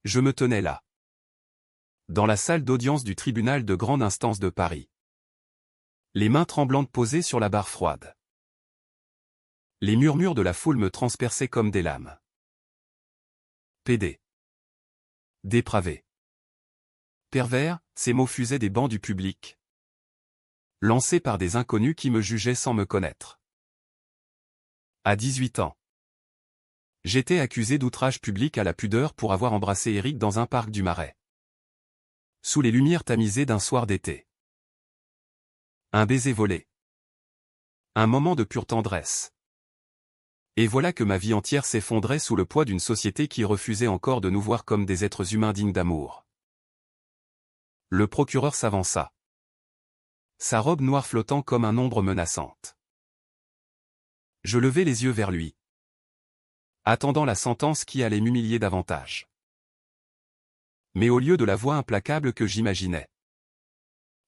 Je me tenais là, dans la salle d'audience du tribunal de grande instance de Paris. Les mains tremblantes posées sur la barre froide. Les murmures de la foule me transperçaient comme des lames. PD. Dépravé. Pervers, ces mots fusaient des bancs du public, lancés par des inconnus qui me jugeaient sans me connaître. À 18 ans, j'étais accusé d'outrage public à la pudeur pour avoir embrassé Éric dans un parc du Marais, sous les lumières tamisées d'un soir d'été. Un baiser volé. Un moment de pure tendresse. Et voilà que ma vie entière s'effondrait sous le poids d'une société qui refusait encore de nous voir comme des êtres humains dignes d'amour. Le procureur s'avança, sa robe noire flottant comme un ombre menaçante. Je levai les yeux vers lui, attendant la sentence qui allait m'humilier davantage. Mais au lieu de la voix implacable que j'imaginais,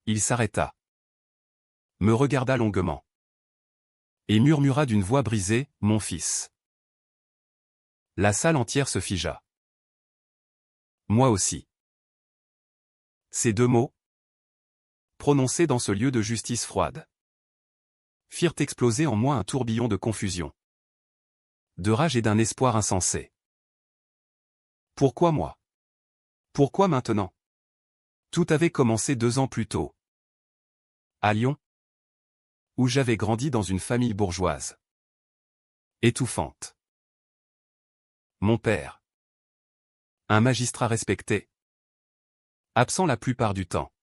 il s'arrêta, me regarda longuement, et murmura d'une voix brisée, « Mon fils ». La salle entière se figea. Moi aussi. Ces deux mots, prononcés dans ce lieu de justice froide, firent exploser en moi un tourbillon de confusion, de rage et d'un espoir insensé. Pourquoi moi? Pourquoi maintenant? Tout avait commencé 2 ans plus tôt, à Lyon, où j'avais grandi dans une famille bourgeoise, étouffante. Mon père, un magistrat respecté, absent la plupart du temps,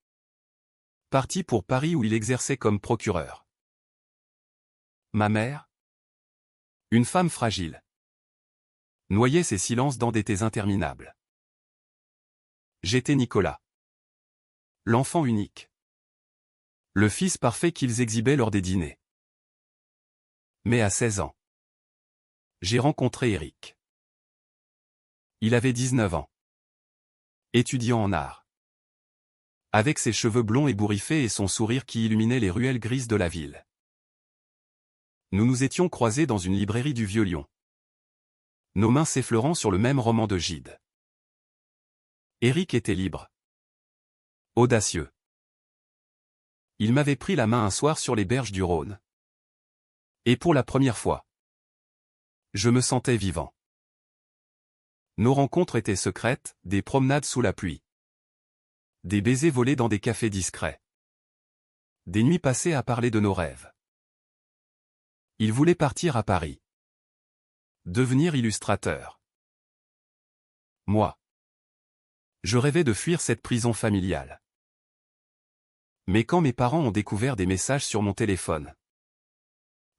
parti pour Paris où il exerçait comme procureur. Ma mère, une femme fragile, noyait ses silences dans d'étés interminables. J'étais Nicolas, l'enfant unique, le fils parfait qu'ils exhibaient lors des dîners. Mais à 16 ans, j'ai rencontré Éric. Il avait 19 ans. Étudiant en art. Avec ses cheveux blonds ébouriffés et son sourire qui illuminait les ruelles grises de la ville. Nous nous étions croisés dans une librairie du Vieux-Lyon, nos mains s'effleurant sur le même roman de Gide. Éric était libre, audacieux. Il m'avait pris la main un soir sur les berges du Rhône. Et pour la première fois, je me sentais vivant. Nos rencontres étaient secrètes, des promenades sous la pluie, des baisers volés dans des cafés discrets, des nuits passées à parler de nos rêves. Il voulait partir à Paris, devenir illustrateur. Moi, je rêvais de fuir cette prison familiale. Mais quand mes parents ont découvert des messages sur mon téléphone,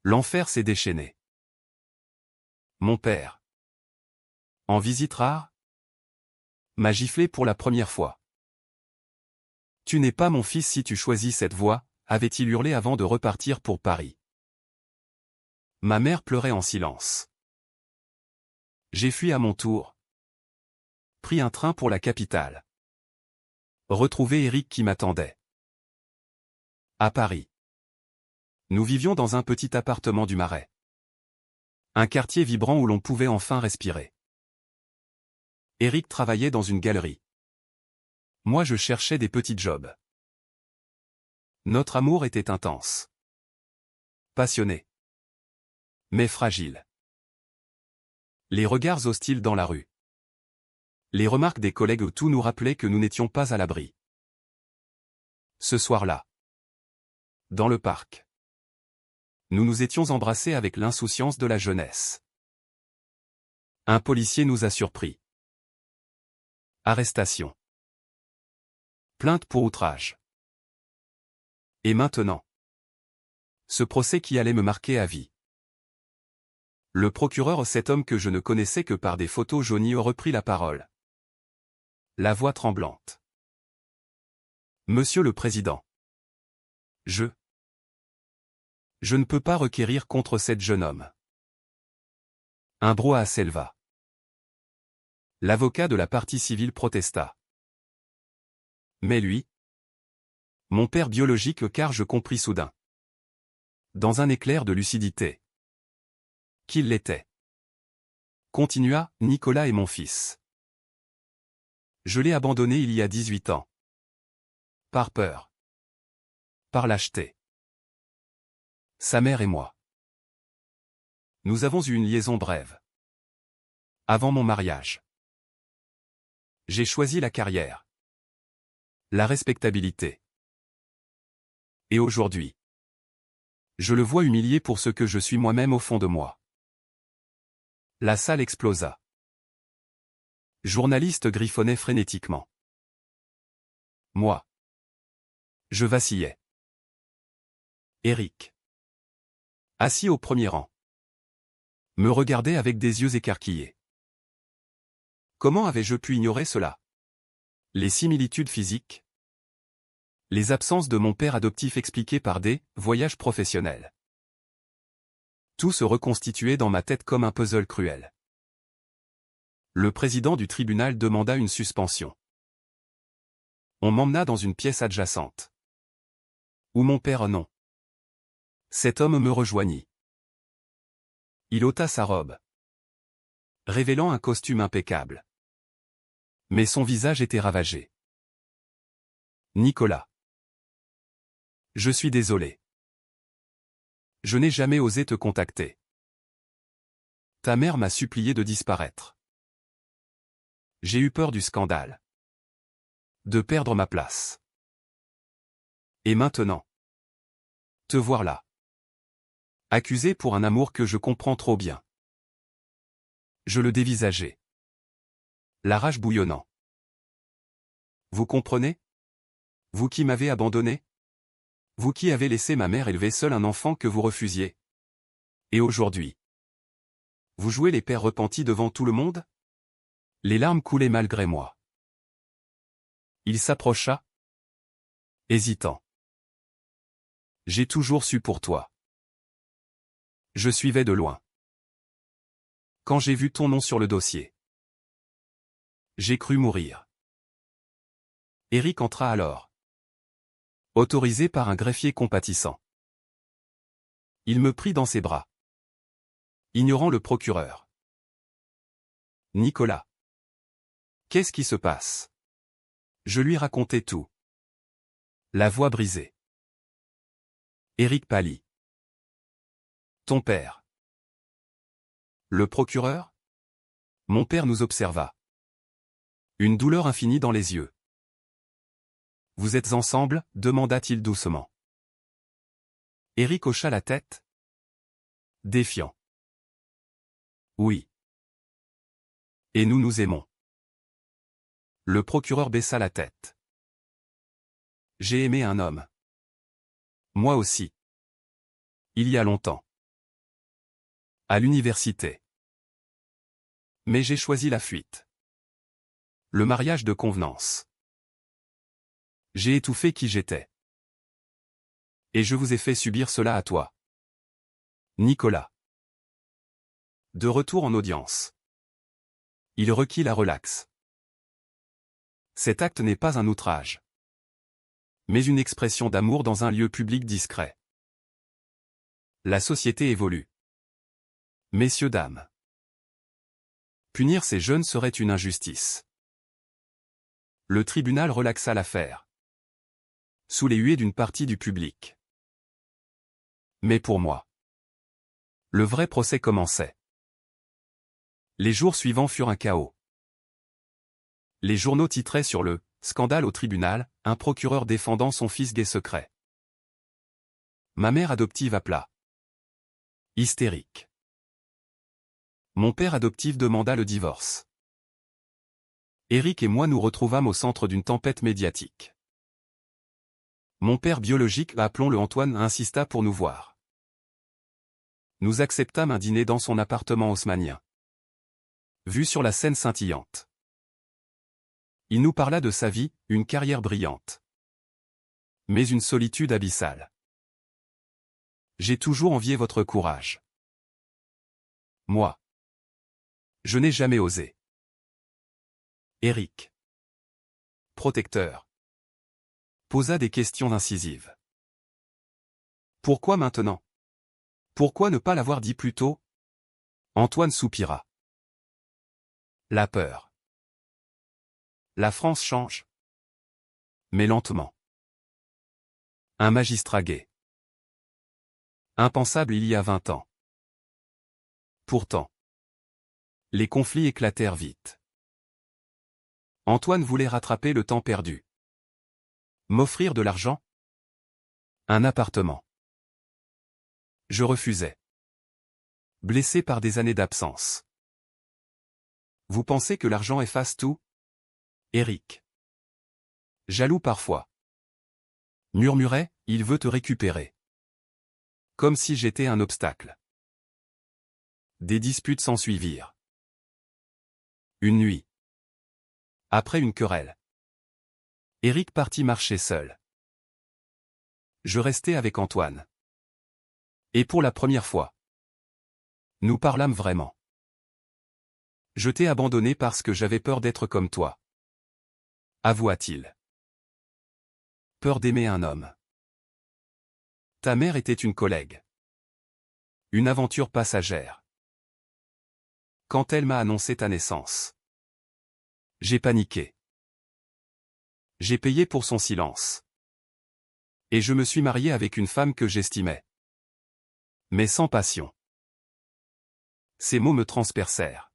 l'enfer s'est déchaîné. Mon père, en visite rare, m'a giflé pour la première fois. « Tu n'es pas mon fils si tu choisis cette voie », avait-il hurlé avant de repartir pour Paris. Ma mère pleurait en silence. J'ai fui à mon tour, pris un train pour la capitale. Retrouvé Éric qui m'attendait. À Paris. Nous vivions dans un petit appartement du Marais. Un quartier vibrant où l'on pouvait enfin respirer. Éric travaillait dans une galerie. Moi je cherchais des petits jobs. Notre amour était intense. Passionné. Mais fragile. Les regards hostiles dans la rue. Les remarques des collègues tout nous rappelaient que nous n'étions pas à l'abri. Ce soir-là, dans le parc, nous nous étions embrassés avec l'insouciance de la jeunesse. Un policier nous a surpris. Arrestation. Plainte pour outrage. Et maintenant, ce procès qui allait me marquer à vie. Le procureur, cet homme que je ne connaissais que par des photos jaunies, reprit la parole. La voix tremblante. Monsieur le Président. Je ne peux pas requérir contre cet jeune homme. Un brouhaha s'éleva. L'avocat de la partie civile protesta. Mais lui, mon père biologique, car je compris soudain, dans un éclair de lucidité, qu'il l'était. Continua, Nicolas est mon fils. Je l'ai abandonné il y a 18 ans. Par peur. Par lâcheté. Sa mère et moi. Nous avons eu une liaison brève. Avant mon mariage. J'ai choisi la carrière. La respectabilité. Et aujourd'hui. Je le vois humilié pour ce que je suis moi-même au fond de moi. La salle explosa. Journaliste griffonnait frénétiquement. Moi. Je vacillais. Éric. Assis au premier rang. Me regardait avec des yeux écarquillés. Comment avais-je pu ignorer cela? Les similitudes physiques. Les absences de mon père adoptif expliquées par des voyages professionnels. Tout se reconstituait dans ma tête comme un puzzle cruel. Le président du tribunal demanda une suspension. On m'emmena dans une pièce adjacente. Où mon père non. Cet homme me rejoignit. Il ôta sa robe, révélant un costume impeccable. Mais son visage était ravagé. Nicolas. Je suis désolé. Je n'ai jamais osé te contacter. Ta mère m'a supplié de disparaître. J'ai eu peur du scandale. De perdre ma place. Et maintenant. Te voir là. Accusé pour un amour que je comprends trop bien. Je le dévisageais. La rage bouillonnant. Vous comprenez? Vous qui m'avez abandonné? Vous qui avez laissé ma mère élever seule un enfant que vous refusiez? Et aujourd'hui? Vous jouez les pères repentis devant tout le monde? Les larmes coulaient malgré moi. Il s'approcha, hésitant. J'ai toujours su pour toi. Je suivais de loin. Quand j'ai vu ton nom sur le dossier, j'ai cru mourir. Éric entra alors. Autorisé par un greffier compatissant. Il me prit dans ses bras. Ignorant le procureur. Nicolas. Qu'est-ce qui se passe? Je lui racontai tout. La voix brisée. Éric pâlit. Ton père. Le procureur? Mon père nous observa. Une douleur infinie dans les yeux. Vous êtes ensemble? Demanda-t-il doucement. Éric hocha la tête. Défiant. Oui. Et nous nous aimons. Le procureur baissa la tête. J'ai aimé un homme. Moi aussi. Il y a longtemps. À l'université. Mais j'ai choisi la fuite. Le mariage de convenance. J'ai étouffé qui j'étais. Et je vous ai fait subir cela à toi. Nicolas. De retour en audience. Il requit la relaxe. Cet acte n'est pas un outrage. Mais une expression d'amour dans un lieu public discret. La société évolue. Messieurs, dames. Punir ces jeunes serait une injustice. Le tribunal relaxa l'affaire. Sous les huées d'une partie du public. Mais pour moi, le vrai procès commençait. Les jours suivants furent un chaos. Les journaux titraient sur le « scandale au tribunal », un procureur défendant son fils gay secret. Ma mère adoptive appela. Hystérique. Mon père adoptif demanda le divorce. Éric et moi nous retrouvâmes au centre d'une tempête médiatique. Mon père biologique, appelons-le Antoine, insista pour nous voir. Nous acceptâmes un dîner dans son appartement haussmannien. Vue sur la Seine scintillante. Il nous parla de sa vie, une carrière brillante. Mais une solitude abyssale. J'ai toujours envié votre courage. Moi. Je n'ai jamais osé. Éric. Protecteur. Posa des questions incisives. Pourquoi maintenant? Pourquoi ne pas l'avoir dit plus tôt? Antoine soupira. La peur. La France change. Mais lentement. Un magistrat gay. Impensable il y a 20 ans. Pourtant. Les conflits éclatèrent vite. Antoine voulait rattraper le temps perdu. M'offrir de l'argent? Un appartement. Je refusais. Blessé par des années d'absence. Vous pensez que l'argent efface tout? Éric. Jaloux parfois. Murmurait, il veut te récupérer. Comme si j'étais un obstacle. Des disputes s'ensuivirent. Une nuit. Après une querelle. Éric partit marcher seul. Je restai avec Antoine. Et pour la première fois. Nous parlâmes vraiment. Je t'ai abandonné parce que j'avais peur d'être comme toi. Avoua-t-il. Peur d'aimer un homme. Ta mère était une collègue. Une aventure passagère. Quand elle m'a annoncé ta naissance. J'ai paniqué. J'ai payé pour son silence. Et je me suis marié avec une femme que j'estimais. Mais sans passion. Ces mots me transpercèrent.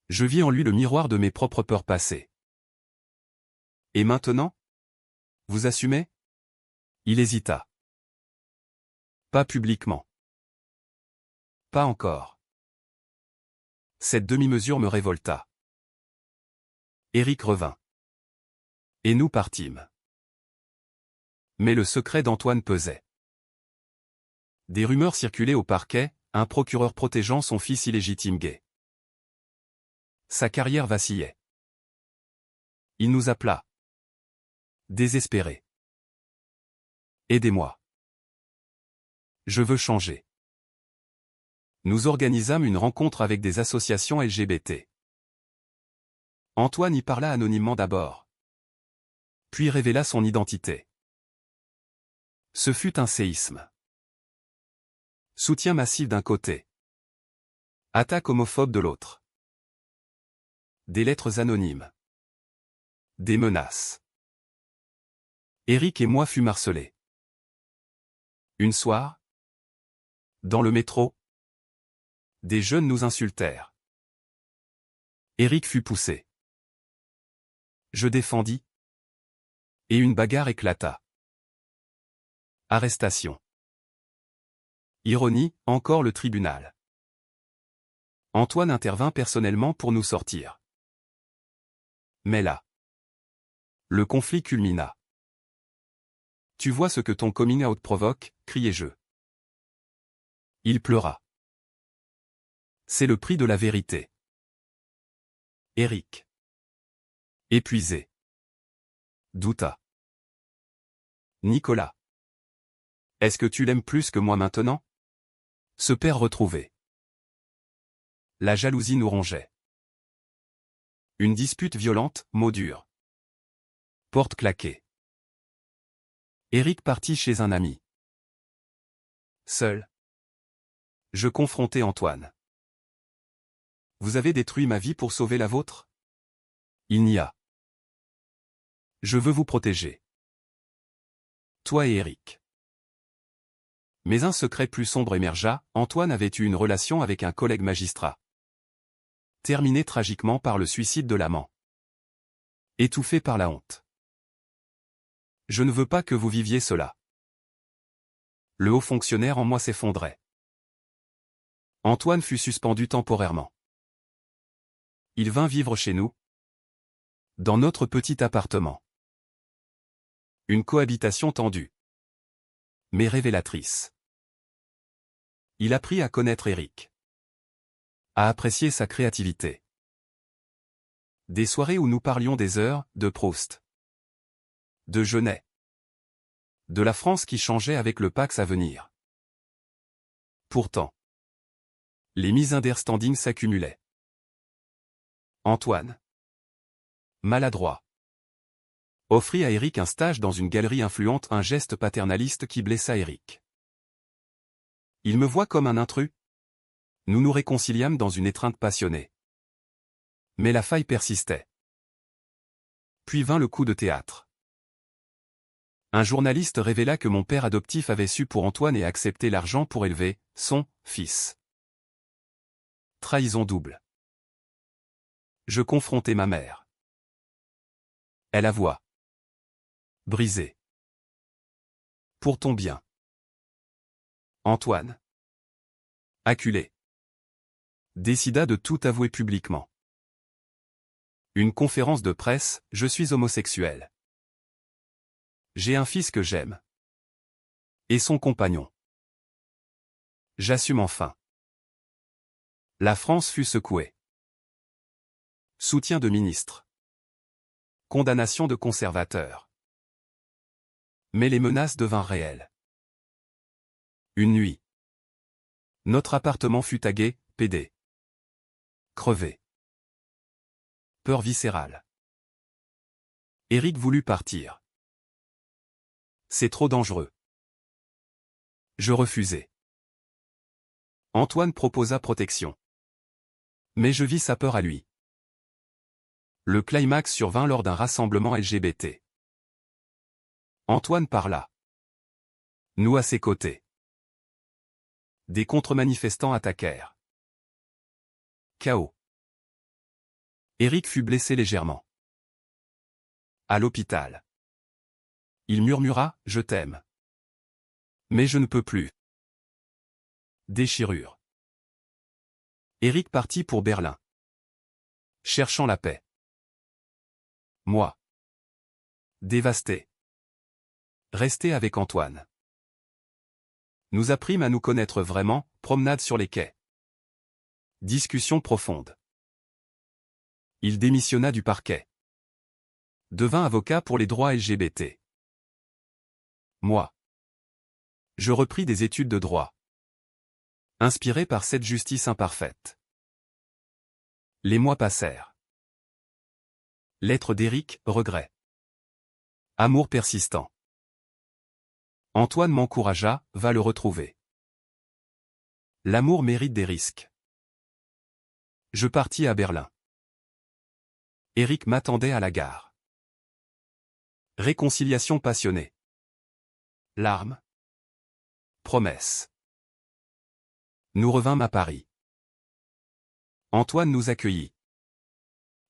Je vis en lui le miroir de mes propres peurs passées. Et maintenant? Vous assumez? Il hésita. Pas publiquement. Pas encore. Cette demi-mesure me révolta. Éric revint. Et nous partîmes. Mais le secret d'Antoine pesait. Des rumeurs circulaient au parquet, un procureur protégeant son fils illégitime gay. Sa carrière vacillait. Il nous appela. Désespéré. Aidez-moi. Je veux changer. Nous organisâmes une rencontre avec des associations LGBT. Antoine y parla anonymement d'abord. Puis révéla son identité. Ce fut un séisme. Soutien massif d'un côté. Attaque homophobe de l'autre. Des lettres anonymes. Des menaces. Éric et moi fûmes harcelés. Une soir, dans le métro, des jeunes nous insultèrent. Éric fut poussé. Je défendis. Et une bagarre éclata. Arrestation. Ironie, encore le tribunal. Antoine intervint personnellement pour nous sortir. Mais là, le conflit culmina. Tu vois ce que ton coming out provoque, criai-je. Il pleura. C'est le prix de la vérité. Éric. Épuisé. Douta. Nicolas. Est-ce que tu l'aimes plus que moi maintenant? Ce père retrouvé. La jalousie nous rongeait. Une dispute violente, mots durs. Porte claquée. Éric partit chez un ami. Seul. Je confrontai Antoine. Vous avez détruit ma vie pour sauver la vôtre? Il n'y a. Je veux vous protéger. Toi et Éric. Mais un secret plus sombre émergea, Antoine avait eu une relation avec un collègue magistrat. Terminée tragiquement par le suicide de l'amant. Étouffé par la honte. Je ne veux pas que vous viviez cela. Le haut fonctionnaire en moi s'effondrait. Antoine fut suspendu temporairement. Il vint vivre chez nous. Dans notre petit appartement. Une cohabitation tendue. Mais révélatrice. Il apprit à connaître Éric. À apprécier sa créativité. Des soirées où nous parlions des heures, de Proust. De Genet. De la France qui changeait avec le Pax à venir. Pourtant. Les misunderstandings s'accumulaient. Antoine. Maladroit. Offrit à Éric un stage dans une galerie influente, un geste paternaliste qui blessa Éric. Il me voit comme un intrus. Nous nous réconciliâmes dans une étreinte passionnée. Mais la faille persistait. Puis vint le coup de théâtre. Un journaliste révéla que mon père adoptif avait su pour Antoine et accepté l'argent pour élever son fils. Trahison double. Je confrontai ma mère. Elle avoua. Brisé. Pour ton bien. Antoine, acculé, décida de tout avouer publiquement. Une conférence de presse, je suis homosexuel. J'ai un fils que j'aime. Et son compagnon. J'assume enfin. La France fut secouée. Soutien de ministre. Condamnation de conservateurs. Mais les menaces devinrent réelles. Une nuit. Notre appartement fut tagué, PD. Crevé. Peur viscérale. Éric voulut partir. C'est trop dangereux. Je refusai. Antoine proposa protection. Mais je vis sa peur à lui. Le climax survint lors d'un rassemblement LGBT. Antoine parla. Nous à ses côtés. Des contre-manifestants attaquèrent. Chaos. Éric fut blessé légèrement. À l'hôpital. Il murmura « Je t'aime. Mais je ne peux plus. » Déchirure. Éric partit pour Berlin. Cherchant la paix. Moi. Dévasté. Resté avec Antoine. Nous apprîmes à nous connaître vraiment, promenade sur les quais. Discussion profonde. Il démissionna du parquet. Devint avocat pour les droits LGBT. Moi. Je repris des études de droit. Inspiré par cette justice imparfaite. Les mois passèrent. Lettre d'Éric, regret. Amour persistant. Antoine m'encouragea, va le retrouver. L'amour mérite des risques. Je partis à Berlin. Éric m'attendait à la gare. Réconciliation passionnée. Larmes. Promesses. Nous revînmes à Paris. Antoine nous accueillit.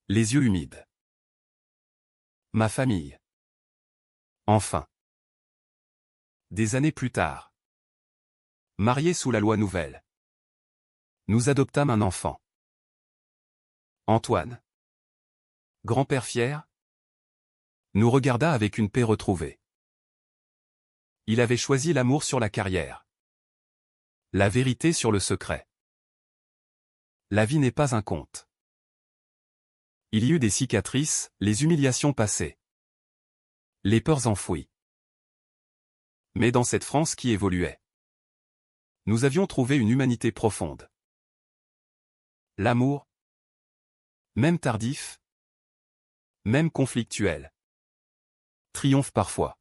Les yeux humides. Ma famille. Enfin. Des années plus tard. Mariés sous la loi nouvelle. Nous adoptâmes un enfant. Antoine. Grand-père fier. Nous regarda avec une paix retrouvée. Il avait choisi l'amour sur la carrière. La vérité sur le secret. La vie n'est pas un conte. Il y eut des cicatrices, les humiliations passées. Les peurs enfouies. Mais dans cette France qui évoluait, nous avions trouvé une humanité profonde. L'amour, même tardif, même conflictuel, triomphe parfois.